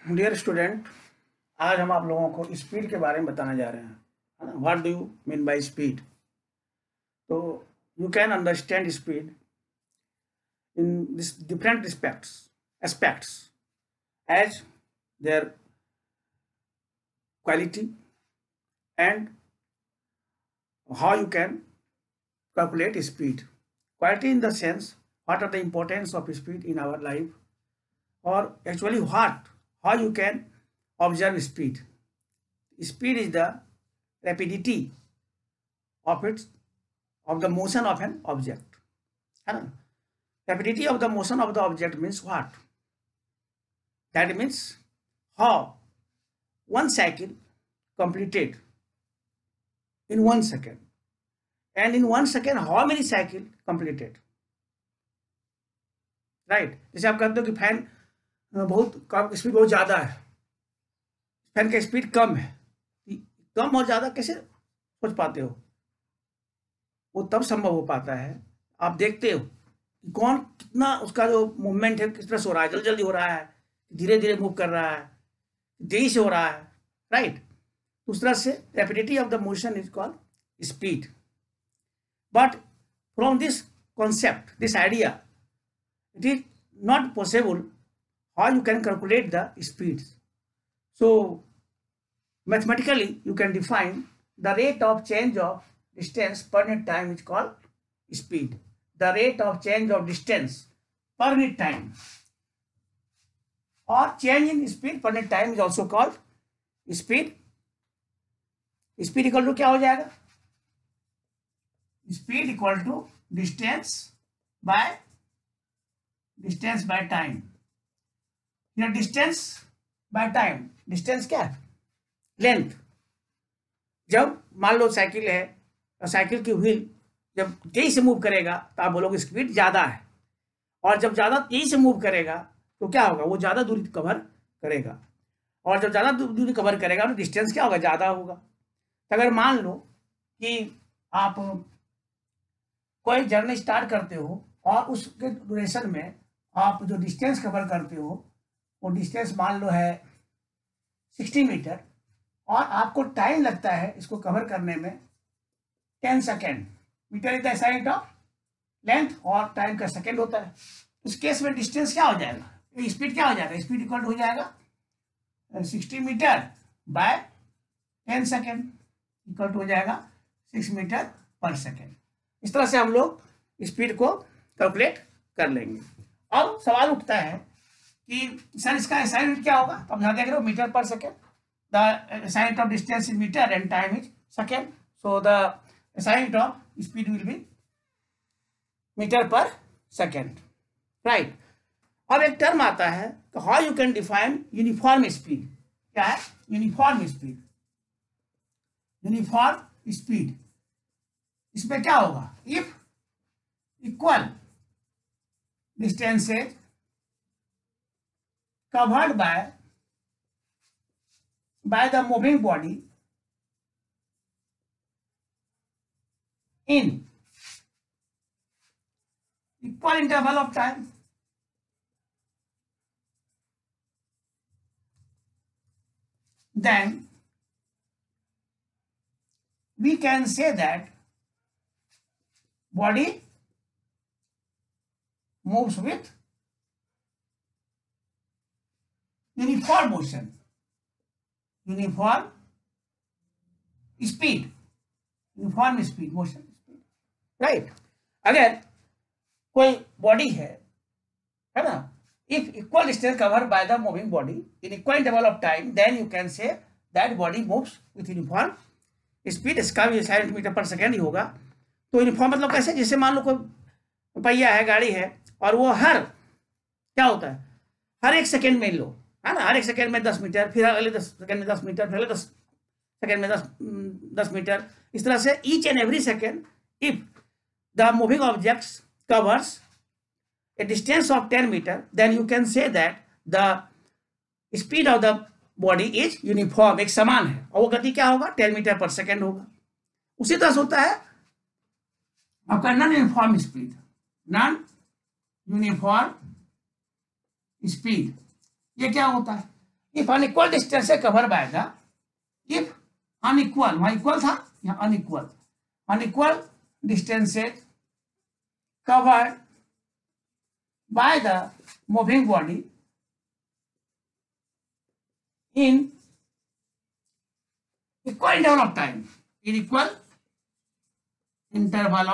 Dear student, आज हम आप लोगों को स्पीड के बारे में बताने जा रहे हैं, है ना। What do you mean by speed? तो you can understand speed in this different aspects as their quality and how you can calculate speed. Quality in the sense, what are the importance of speed in our life, or actually how you can observe speed. Speed is the rapidity of the motion of an object, है ना। Rapidity of the motion of the object means what? That means how one cycle completed in 1 second, and in 1 second how many cycle completed, right? जैसे आप कहते हो कि fan बहुत कम speed, बहुत ज़्यादा है, फैन का स्पीड कम है। कम और ज़्यादा कैसे सोच पाते हो? वो तब संभव हो पाता है, आप देखते हो कि कौन कितना उसका जो मूवमेंट है किस तरह से हो रहा है, जल्दी जल्दी हो रहा है, धीरे धीरे मूव कर रहा है, तेजी से हो रहा है, राइट। उस तरह से rapidity of the motion is called speed. But from this concept, this idea, it is not possible how you can calculate the speeds. So mathematically you can define the rate of change of distance per unit time is called speed. The rate of change of distance per unit time or change in speed per unit time is also called speed. Speed equal to क्या हो जाएगा? Speed equal to distance by time. Distance by time, distance क्या है? Length. जब मान लो cycle है और cycle की व्हील जब तेजी से मूव करेगा तो आप बोलोगे स्पीड ज्यादा है, और जब ज्यादा तेजी से मूव करेगा तो क्या होगा? वो ज्यादा दूरी कवर करेगा, और जब ज्यादा दूरी कवर करेगा तो डिस्टेंस क्या होगा? ज्यादा होगा। अगर मान लो कि आप कोई जर्नी स्टार्ट करते हो और उसके ड्यूरेशन में आप जो डिस्टेंस कवर करते हो वो डिस्टेंस मान लो है 60 मीटर, और आपको टाइम लगता है इसको कवर करने में 10 second. Metre is the unit of length और टाइम का सेकेंड होता है। उस केस में डिस्टेंस क्या हो जाएगा? स्पीड क्या हो जाएगा? स्पीड इक्वल हो जाएगा 60 metre by 10 second equal to हो जाएगा 6 मीटर पर सेकेंड। इस तरह से हम लोग स्पीड को कैलकुलेट कर लेंगे। अब सवाल उठता है कि सर इसका SI यूनिट क्या होगा? तो हम यहाँ देख रहे हो metre per second. The SI unit of distance is metre and time is second, so the SI unit of speed will be metre per second, right. अब एक टर्म आता है तो how you can define uniform speed. क्या है uniform speed? Uniform speed, इसमें क्या होगा? If equal distances covered by the moving body in equal interval of time, then we can say that body moves with uniform motion, uniform speed motion, right? अगर कोई body है ना, if equal distance covered by the moving body in equal interval of time, then you can say that body moves with uniform speed. इसका भी 60 metre per second ही होगा। तो uniform मतलब कैसे? जैसे मान लो कोई पहिया है, गाड़ी है, और वो हर क्या होता है? हर एक सेकेंड में लो, है ना, हर एक सेकेंड में 10 मीटर, फिर अगले 10 सेकेंड में 10 मीटर, फिर अगले 10 सेकेंड में 10 मीटर। इस तरह से each and every second if the moving objects covers a distance of 10 meter, then you can say that the speed of the body is uniform, एक समान है, और वो गति क्या होगा? 10 मीटर पर सेकेंड होगा। उसी तरह से होता है आपका non uniform speed. Non uniform speed ये क्या होता है? इफ अनइक्वल डिस्टेंस है cover by the, if unequal, वहां इक्वल था, यहाँ unequal, unequal distances covered by the moving body in equal interval of time, in equal interval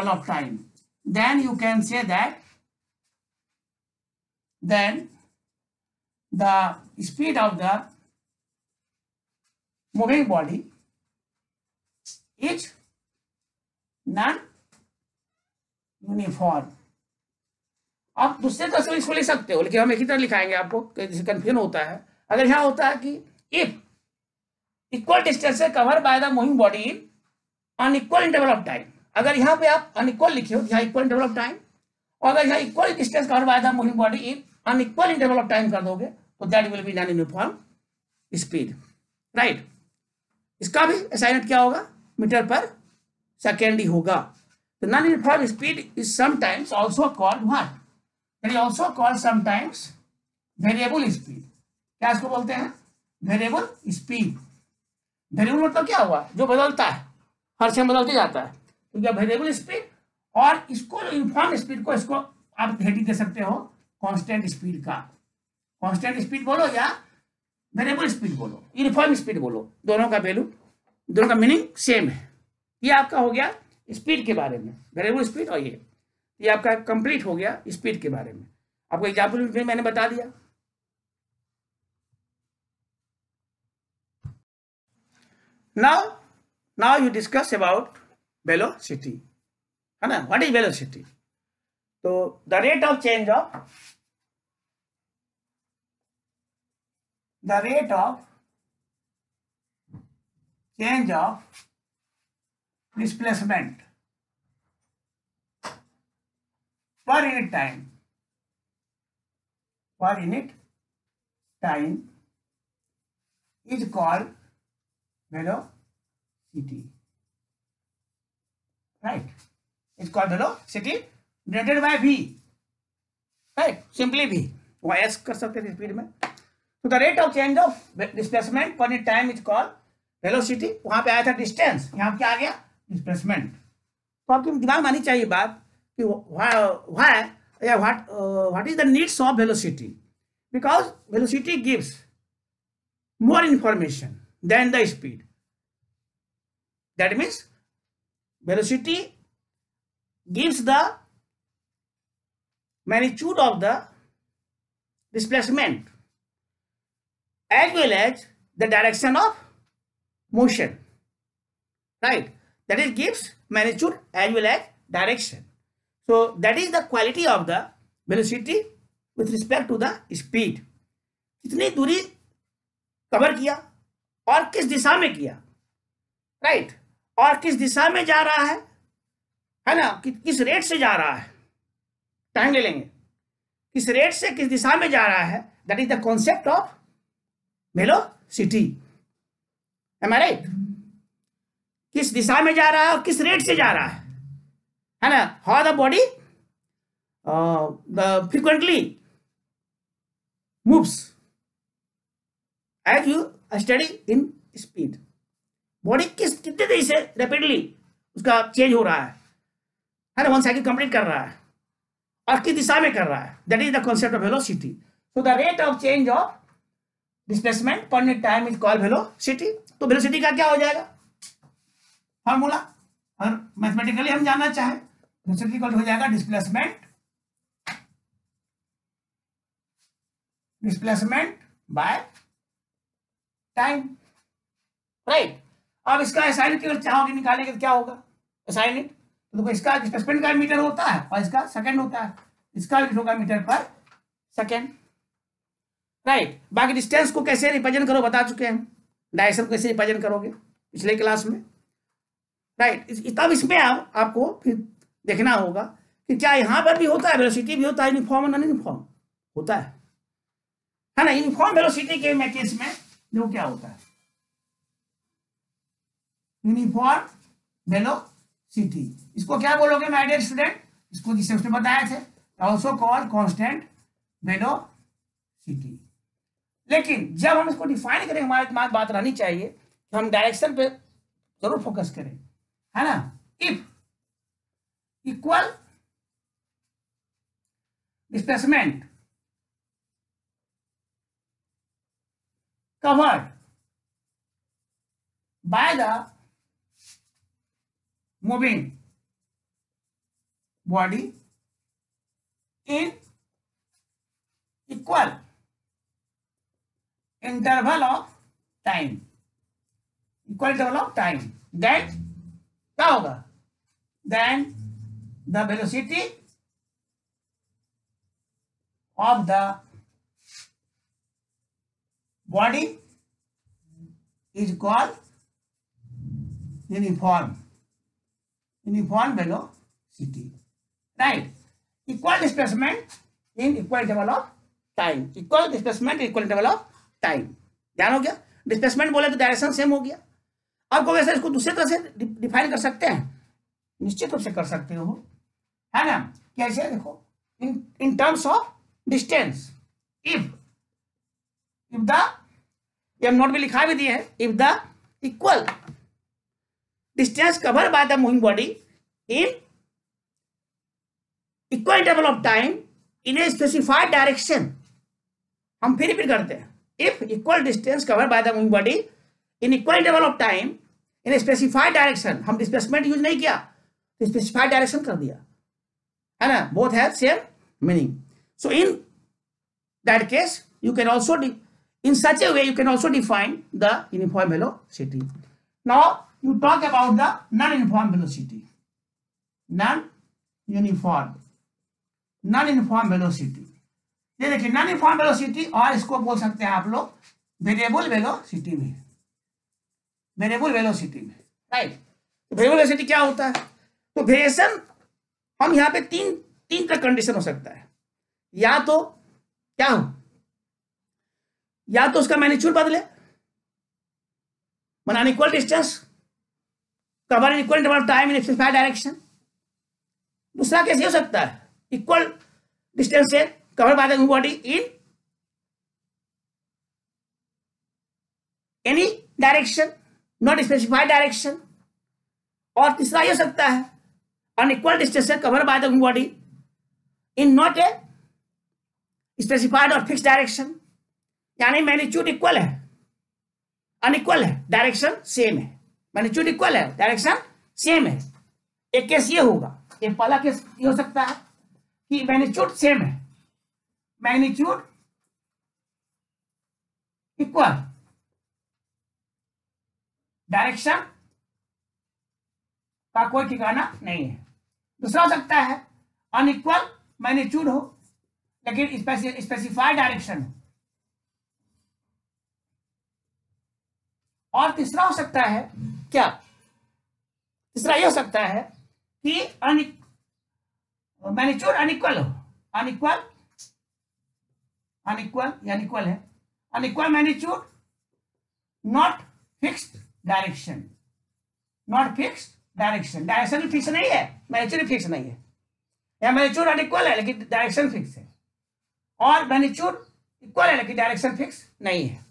of time, then you can say that then the speed of the moving body is non uniform. आप दूसरे तरह से इसको लिख सकते हो, लेकिन हम एक ही तरह लिखाएंगे आपको, जैसे कंफ्यूजन होता है। अगर यहां होता है कि इफ इक्वल डिस्टेंस है cover by the moving body in unequal interval of time, अगर यहाँ पे आप अनइक्वल लिखे हो यहाँ इक्वल इंटरवल ऑफ टाइम, और अगर यहाँ equal distance cover by the moving body in unequal interval of time कर दोगे तो that will be non uniform speed, right. इसका भी असाइनमेंट क्या होगा, मीटर पर सेकेंड ही होगा। तो non uniform speed is sometimes also called what, it is also called sometimes variable speed. क्या इसको बोलते हैं, वेरिएबल स्पीड। वेरिएबल मतलब क्या हुआ, जो बदलता है, हर समय बदलते जाता है, तो क्या वेरिएबल स्पीड। और इसको यूनिफॉर्म स्पीड को, इसको आप हेडिंग दे सकते हो कांस्टेंट स्पीड का, कांस्टेंट स्पीड बोलो या वेरिएबल स्पीड बोलो, यूनिफॉर्म स्पीड बोलो, दोनों का वैल्यू, दोनों का मीनिंग सेम है। ये आपका हो गया स्पीड के बारे में, वेरिएबल स्पीड, और ये आपका कंप्लीट हो गया स्पीड के बारे में। आपको एग्जाम्पल में मैंने बता दिया। Now you discuss about velocity, है ना। व्हाट इज वेलोसिटी, तो the rate of change of displacement per unit time is called velocity, right? It's called velocity denoted by v, right? Simply v, वह s कर सकते थे speed में। तो the rate of change of displacement per unit time is called velocity. वहां पे आया था डिस्टेंस, यहाँ क्या आ गया डिस्प्लेसमेंट। तो आपके दिमाग में आनी चाहिए बात कि what is the needs of velocity, because velocity gives more information than the speed. That means velocity gives the magnitude of the displacement as well as the direction of motion, right? That is gives magnitude as well as direction. So that is the quality of the velocity with respect to the speed. कितनी दूरी cover किया और किस दिशा में किया, right? और किस दिशा में जा रहा है ना, किस रेट से जा रहा है, टाइम ले लेंगे, किस रेट से किस दिशा में जा रहा है, that is the concept of velocity. Am I right? किस दिशा में जा रहा है और किस रेट से जा रहा है ना। How the body frequently moves as you study in speed. Body कितने तेजी से रैपिडली उसका चेंज हो रहा है ना, वन साइकिल कंप्लीट कर रहा है और किस दिशा में कर रहा है, that is the concept of velocity. So the rate of change of displacement per unit time is called velocity. तो वेलोसिटी का क्या हो जाएगा फॉर्मूला, और मैथमेटिकली हम जानना चाहें, वेलोसिटी का हो जाएगा डिस्प्लेसमेंट बाय टाइम, राइट। अब इसका असाइनमेंट अगर चाहोगे निकालेंगे तो क्या होगा असाइनमेंट, तो देखो इसका डिस्प्लेसमेंट का मीटर होता है और इसका सेकंड होता है, इसका होगा मीटर पर सेकंड, राइट। बाकी डिस्टेंस को कैसे रिप्रेजेंट करो बता चुके हैं, डायरेक्शन कैसे रिप्रेजेंट करोगे पिछले क्लास में, राइट। तब इसमें आपको फिर देखना होगा कि क्या यहाँ पर भी होता है, वेलोसिटी भी होता है यूनिफॉर्म और नॉन यूनिफॉर्म होता है ना। यूनिफॉर्म वेलोसिटी के केस में जो क्या होता है, यूनिफॉर्म वेलोसिटी, इसको क्या बोलोगे माय डियर स्टूडेंट, इसको जिसे उसने बताया थे also called constant velocity. City. लेकिन जब हम इसको डिफाइन करेंगे हमारे दिमाग बात रहनी चाहिए कि हम डायरेक्शन पे जरूर फोकस करें, है ना। If equal displacement covered by the moving body in equal interval of time, then क्या होगा, then the velocity of the body is called uniform velocity, right? Equal displacement in equal interval of time, equal displacement in equal interval of time। ध्यान हो गया। Displacement बोले तो direction same हो गया। अब को वैसे इसको दूसरे तरह से डिफाइन कर सकते हैं, निश्चित रूप से कर सकते हो, है ना। कैसे, देखो, in terms of distance. If the, ये हम नोट में लिखा भी दिए है, if the equal distance cover by the moving body in equal interval of time in a specified direction. हम फिर रिपीट करते हैं, if equal distance cover by the moving body in equal interval of time in a specified direction. हम displacement use नहीं किया, specified direction कर दिया, है ना। Both have same meaning. So in that case you can also, in such a way you can also define the uniform velocity. Now you talk about the non-uniform velocity. non-uniform velocity, ये देखिए non-uniform velocity, और इसको बोल सकते हैं आप लोग variable velocity में, राइट। वेरिएबल वेलोसिटी क्या होता है, तो वेरिएशन हम यहाँ पे तीन का कंडीशन हो सकता है। या तो क्या हो, या तो उसका मैग्नीट्यूड बदले, बनाने equal distance cover in equal interval of time in specified direction. दूसरा कैसे हो सकता है, इक्वल डिस्टेंस से cover by the moving body in any direction, not specified direction. और तीसरा ये हो सकता है अनइक्वल डिस्टेंस से cover by the moving body in not a specified और फिक्स डायरेक्शन। यानी मैग्नीट्यूड इक्वल है, अनइक्वल है, डायरेक्शन सेम है। मैग्नीट्यूड इक्वल है, डायरेक्शन सेम है। एक केस ये होगा, एक पहला केस ये हो सकता है कि मैग्नीट्यूड सेम है, मैग्नीट्यूड इक्वल, डायरेक्शन का कोई ठिकाना नहीं है। दूसरा हो सकता है अनइक्वल मैग्नीट्यूड हो लेकिन स्पेसिफाइड डायरेक्शन हो। और तीसरा हो सकता है क्या, तीसरा ये हो सकता है कि मैग्नीट्यूड अनइक्वल हो, अनइक्वल है, unequal magnitude, not fixed direction, direction भी फिक्स नहीं है, मैग्नीट्यूड भी फिक्स नहीं है। या मैग्नीट्यूड अनइक्वल है लेकिन डायरेक्शन फिक्स है, और मैग्नीट्यूड इक्वल है लेकिन डायरेक्शन फिक्स नहीं है।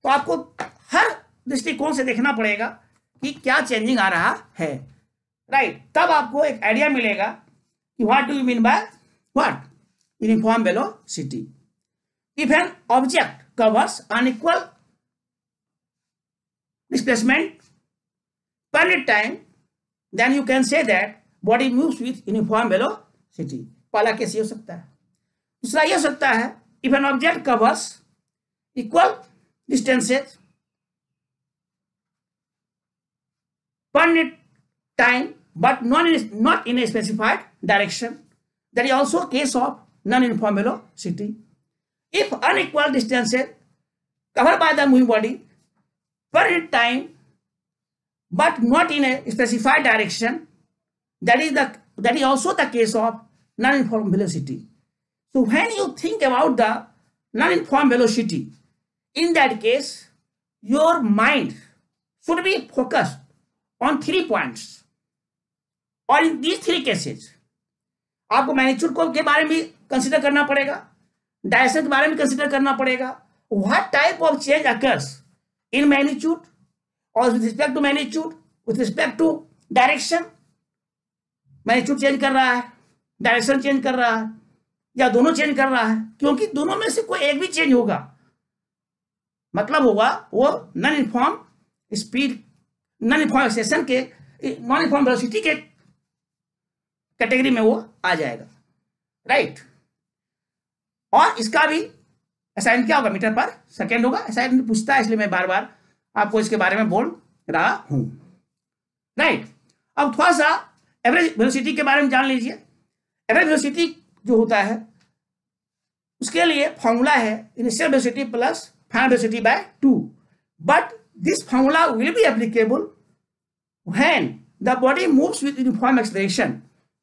तो आपको हर दृष्टिकोण से देखना पड़ेगा कि क्या चेंजिंग आ रहा है, राइट। तब आपको एक आइडिया मिलेगा कि what do you mean by what uniform velocity. If an object covers unequal displacement पर time then you can say that body moves with uniform velocity. पहला केस ये हो सकता है। दूसरा ये हो सकता है if an object covers equal distances per time but not in a specified direction, that is also a case of non-uniform velocity. If unequal distances covered by the moving body per time but not in a specified direction, that is also the case of non-uniform velocity. So when you think about the non-uniform velocity, in that case your mind should be focused on 3 points, और इन these 3 cases आपको magnitude को के बारे में consider करना पड़ेगा, direction के बारे में कंसिडर करना पड़ेगा, what type of change occurs in magnitude और with respect to magnitude, with respect to direction, magnitude change कर रहा है, डायरेक्शन चेंज कर रहा है, या दोनों चेंज कर रहा है, क्योंकि दोनों में से कोई एक भी चेंज होगा, मतलब होगा वो non uniform speed, non uniform acceleration के, नॉन यूनिफॉर्म वेलोसिटी के कैटेगरी में वो आ जाएगा, राइट। और इसका भी असाइन क्या होगा, मीटर पर सेकेंड होगा। असाइन पूछता है, इसलिए मैं बार बार आपको इसके बारे में बोल रहा हूं, राइट। अब थोड़ा सा एवरेज वेलोसिटी के बारे में जान लीजिए। एवरेज वेलोसिटी जो होता है उसके लिए फॉर्मूला है initial velocity plus final velocity by 2, but this formula will be applicable when the body moves with uniform acceleration,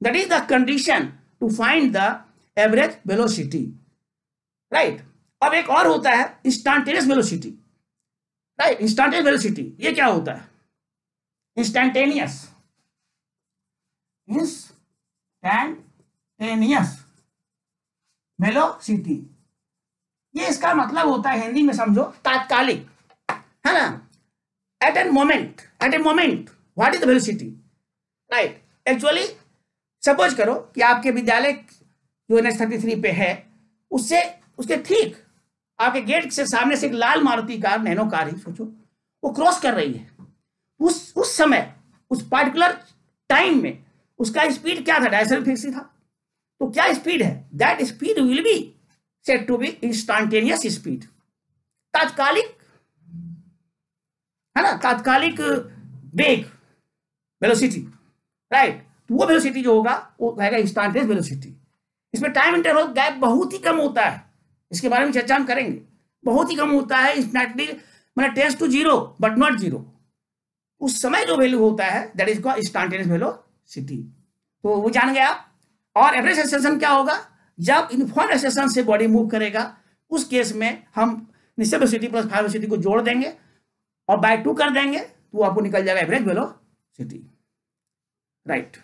that is the condition to find the average velocity, right. अब एक और होता है instantaneous velocity, right. Instantaneous velocity ये क्या होता है, instantaneous velocity, ये इसका मतलब होता है हिंदी में समझो तात्कालिक, है ना। At a moment what is the velocity, right. Actually suppose करो कि आपके विद्यालय जो NH-33 पे है, उससे उसके ठीक आपके गेट से सामने से एक लाल मारुति कार, नैनो कार ही सोचो, वो क्रॉस कर रही है। उस समय उस पार्टिकुलर टाइम में उसका स्पीड क्या था, डायरेक्शन फिक्स था, तो क्या स्पीड है, that speed will be said to be instantaneous speed, तात्कालिक, है ना, तात्कालिक वेग, वेलोसिटी, राइट। तो वो वेलोसिटी जो होगा वो कहेगा इंस्टेंटेनियस वेलोसिटी। इसमें टाइम इंटरवल गैप बहुत ही कम होता है, इसके बारे में चर्चा हम करेंगे, बहुत ही कम होता है, इंस्टेंटली मतलब टेंड्स टू 0 बट नॉट 0। उस समय जो वैल्यू होता है that is called instantaneous velocity, तो वो जान गया। और एवरेज एक्सेलरेशन क्या होगा, जब यूनिफॉर्म एक्सेलरेशन से बॉडी मूव करेगा, उस केस में हम initial velocity plus final velocity को जोड़ देंगे और बाय 2 कर देंगे, तो आपको निकल जाएगा एवरेज वेलोसिटी, राइट।